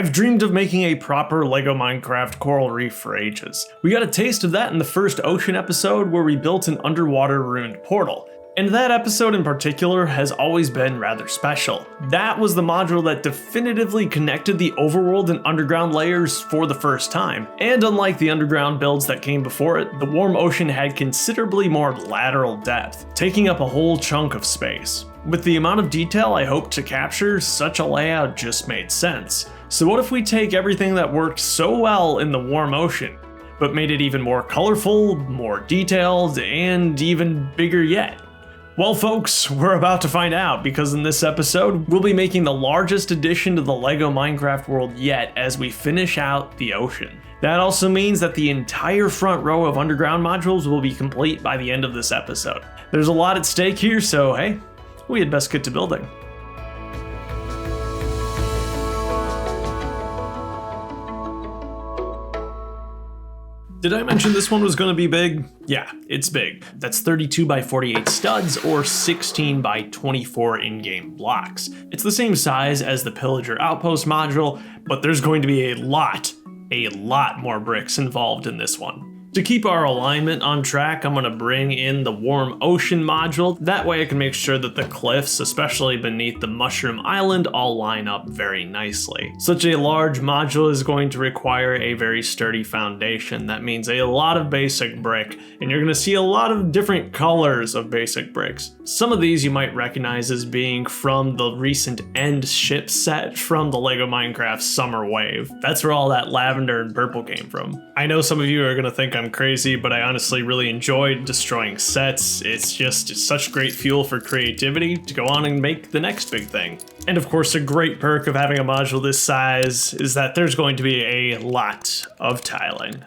I've dreamed of making a proper LEGO Minecraft coral reef for ages. We got a taste of that in the first ocean episode where we built an underwater ruined portal. And that episode in particular has always been rather special. That was the module that definitively connected the overworld and underground layers for the first time. And unlike the underground builds that came before it, the warm ocean had considerably more lateral depth, taking up a whole chunk of space. With the amount of detail I hoped to capture, such a layout just made sense. So what if we take everything that worked so well in the warm ocean, but made it even more colorful, more detailed, and even bigger yet? Well folks, we're about to find out, because in this episode, we'll be making the largest addition to the LEGO Minecraft world yet as we finish out the ocean. That also means that the entire front row of underground modules will be complete by the end of this episode. There's a lot at stake here, so hey, we had best get to building. Did I mention this one was going to be big? Yeah, it's big. That's 32 by 48 studs or 16 by 24 in-game blocks. It's the same size as the Pillager Outpost module, but there's going to be a lot more bricks involved in this one. To keep our alignment on track, I'm going to bring in the warm ocean module. That way I can make sure that the cliffs, especially beneath the Mushroom Island, all line up very nicely. Such a large module is going to require a very sturdy foundation. That means a lot of basic brick, and you're going to see a lot of different colors of basic bricks. Some of these you might recognize as being from the recent End ship set from the LEGO Minecraft Summer Wave. That's where all that lavender and purple came from. I know some of you are going to think I'm crazy, but I honestly really enjoyed destroying sets. It's just such great fuel for creativity to go on and make the next big thing. And of course, a great perk of having a module this size is that there's going to be a lot of tiling.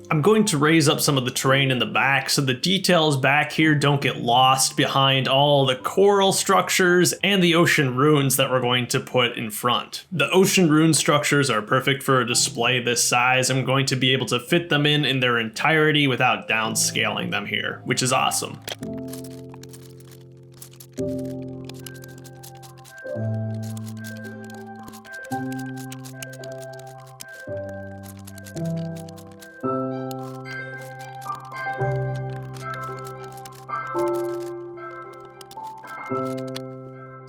I'm going to raise up some of the terrain in the back so the details back here don't get lost behind all the coral structures and the ocean ruins that we're going to put in front. The ocean rune structures are perfect for a display this size. I'm going to be able to fit them in their entirety without downscaling them here, which is awesome.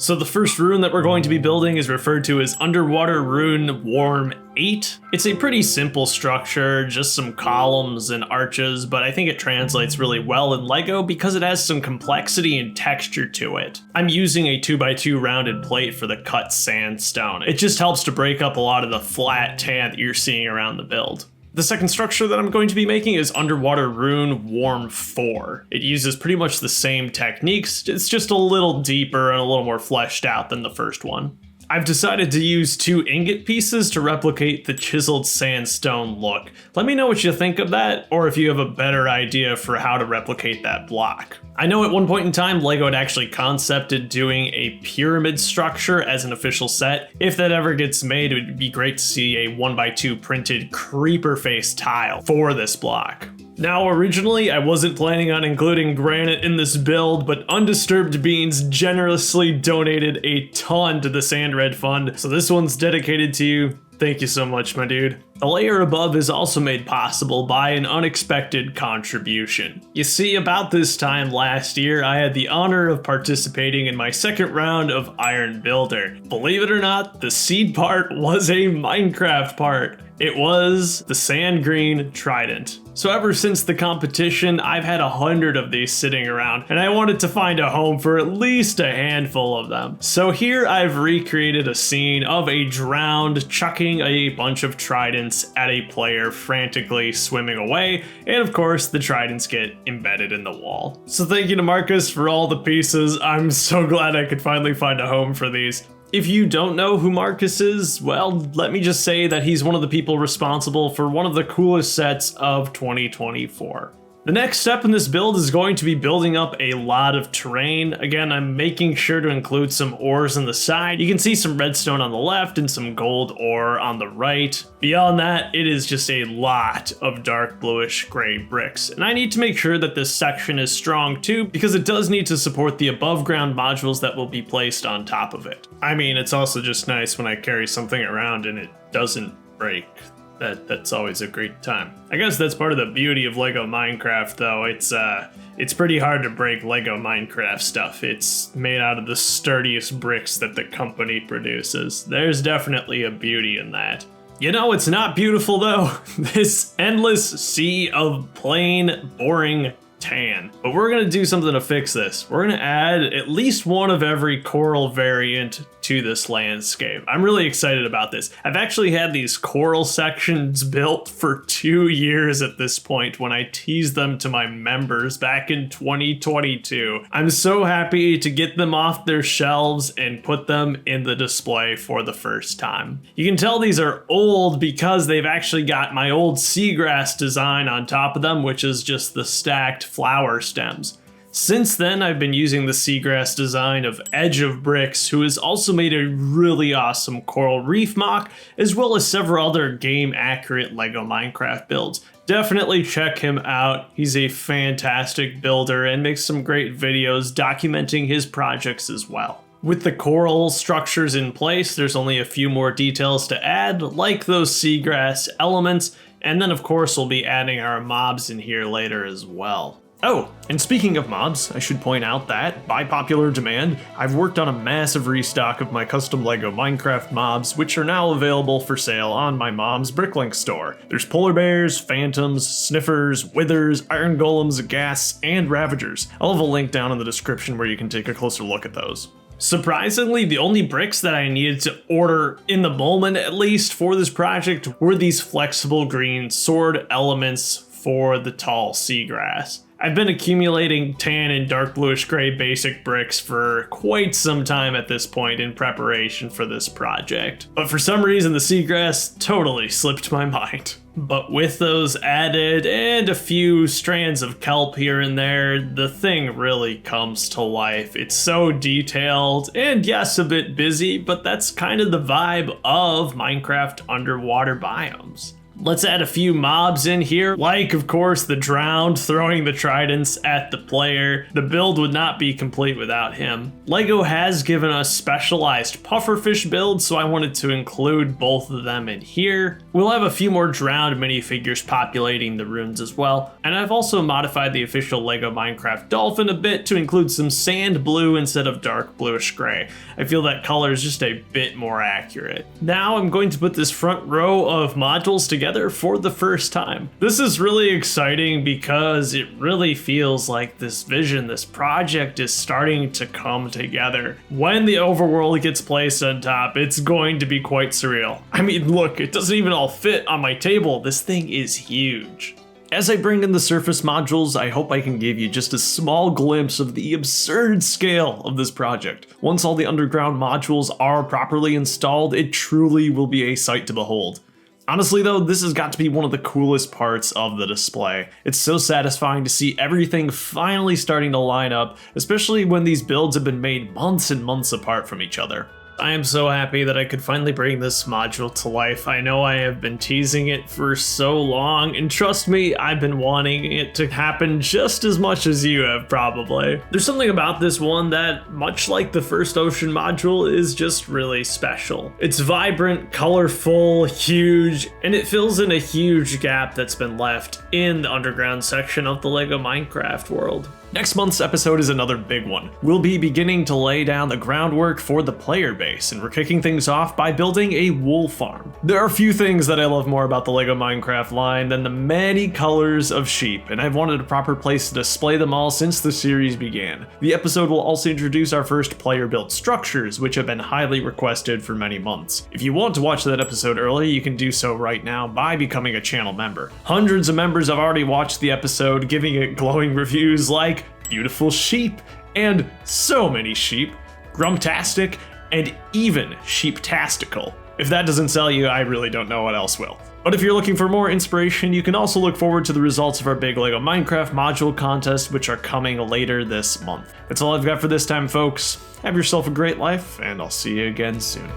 So the first rune that we're going to be building is referred to as Underwater Rune Warm 8. It's a pretty simple structure, just some columns and arches, but I think it translates really well in LEGO because it has some complexity and texture to it. I'm using a 2x2 rounded plate for the cut sandstone. It just helps to break up a lot of the flat tan that you're seeing around the build. The second structure that I'm going to be making is Underwater Rune Warm 4. It uses pretty much the same techniques, it's just a little deeper and a little more fleshed out than the first one. I've decided to use 2 ingot pieces to replicate the chiseled sandstone look. Let me know what you think of that, or if you have a better idea for how to replicate that block. I know at one point in time, LEGO had actually concepted doing a pyramid structure as an official set. If that ever gets made, it would be great to see a 1x2 printed creeper face tile for this block. Now, originally, I wasn't planning on including granite in this build, but Undisturbed Beans generously donated a ton to the Sand Red Fund, so this one's dedicated to you. Thank you so much, my dude. The layer above is also made possible by an unexpected contribution. You see, about this time last year, I had the honor of participating in my second round of Iron Builder. Believe it or not, the seed part was a Minecraft part. It was the sand green trident. So ever since the competition, I've had 100 of these sitting around, and I wanted to find a home for at least a handful of them. So here I've recreated a scene of a drowned chucking a bunch of tridents at a player frantically swimming away, and of course the tridents get embedded in the wall. So thank you to Marcus for all the pieces. I'm so glad I could finally find a home for these. If you don't know who Marcus is, well, let me just say that he's one of the people responsible for one of the coolest sets of 2024. The next step in this build is going to be building up a lot of terrain. Again, I'm making sure to include some ores on the side. You can see some redstone on the left and some gold ore on the right. Beyond that, it is just a lot of dark bluish gray bricks. And I need to make sure that this section is strong too, because it does need to support the above ground modules that will be placed on top of it. I mean, it's also just nice when I carry something around and it doesn't break. That's always a great time. I guess that's part of the beauty of Lego Minecraft though. It's pretty hard to break Lego Minecraft stuff. It's made out of the sturdiest bricks that the company produces. There's definitely a beauty in that. You know, it's not beautiful though. This endless sea of plain, boring tan. But we're gonna do something to fix this. We're gonna add at least one of every coral variant to this landscape. I'm really excited about this. I've actually had these coral sections built for 2 years at this point when I teased them to my members back in 2022. I'm so happy to get them off their shelves and put them in the display for the first time. You can tell these are old because they've actually got my old seagrass design on top of them, which is just the stacked flower stems. Since then, I've been using the seagrass design of Edge of Bricks, who has also made a really awesome coral reef mock, as well as several other game-accurate Lego Minecraft builds. Definitely check him out. He's a fantastic builder and makes some great videos documenting his projects as well. With the coral structures in place, there's only a few more details to add, like those seagrass elements, and then of course we'll be adding our mobs in here later as well. Oh, and speaking of mobs, I should point out that, by popular demand, I've worked on a massive restock of my custom Lego Minecraft mobs, which are now available for sale on my mom's Bricklink store. There's polar bears, phantoms, sniffers, withers, iron golems, ghasts, and ravagers. I'll have a link down in the description where you can take a closer look at those. Surprisingly, the only bricks that I needed to order in the moment, at least for this project, were these flexible green sword elements for the tall seagrass. I've been accumulating tan and dark bluish gray basic bricks for quite some time at this point in preparation for this project. But for some reason the seagrass totally slipped my mind. But with those added and a few strands of kelp here and there, the thing really comes to life. It's so detailed and yes, a bit busy, but that's kind of the vibe of Minecraft underwater biomes. Let's add a few mobs in here, like of course the drowned throwing the tridents at the player. The build would not be complete without him. Lego has given us specialized pufferfish builds, so I wanted to include both of them in here. We'll have a few more drowned minifigures populating the runes as well, and I've also modified the official Lego Minecraft dolphin a bit to include some sand blue instead of dark bluish gray. I feel that color is just a bit more accurate. Now I'm going to put this front row of modules together for the first time. This is really exciting because it really feels like this vision, this project is starting to come together. When the overworld gets placed on top, it's going to be quite surreal. I mean, look, it doesn't even all fit on my table. This thing is huge. As I bring in the surface modules, I hope I can give you just a small glimpse of the absurd scale of this project. Once all the underground modules are properly installed, it truly will be a sight to behold. Honestly though, this has got to be one of the coolest parts of the display. It's so satisfying to see everything finally starting to line up, especially when these builds have been made months and months apart from each other. I am so happy that I could finally bring this module to life. I know I have been teasing it for so long, and trust me, I've been wanting it to happen just as much as you have probably. There's something about this one that, much like the first ocean module, is just really special. It's vibrant, colorful, huge, and it fills in a huge gap that's been left in the underground section of the Lego Minecraft world. Next month's episode is another big one. We'll be beginning to lay down the groundwork for the player base, and we're kicking things off by building a wool farm. There are few things that I love more about the LEGO Minecraft line than the many colors of sheep, and I've wanted a proper place to display them all since the series began. The episode will also introduce our first player-built structures, which have been highly requested for many months. If you want to watch that episode early, you can do so right now by becoming a channel member. Hundreds of members have already watched the episode, giving it glowing reviews like beautiful sheep, and so many sheep, grumtastic, and even sheep-tastical. If that doesn't sell you, I really don't know what else will. But if you're looking for more inspiration, you can also look forward to the results of our big LEGO Minecraft module contest, which are coming later this month. That's all I've got for this time, folks. Have yourself a great life, and I'll see you again soon.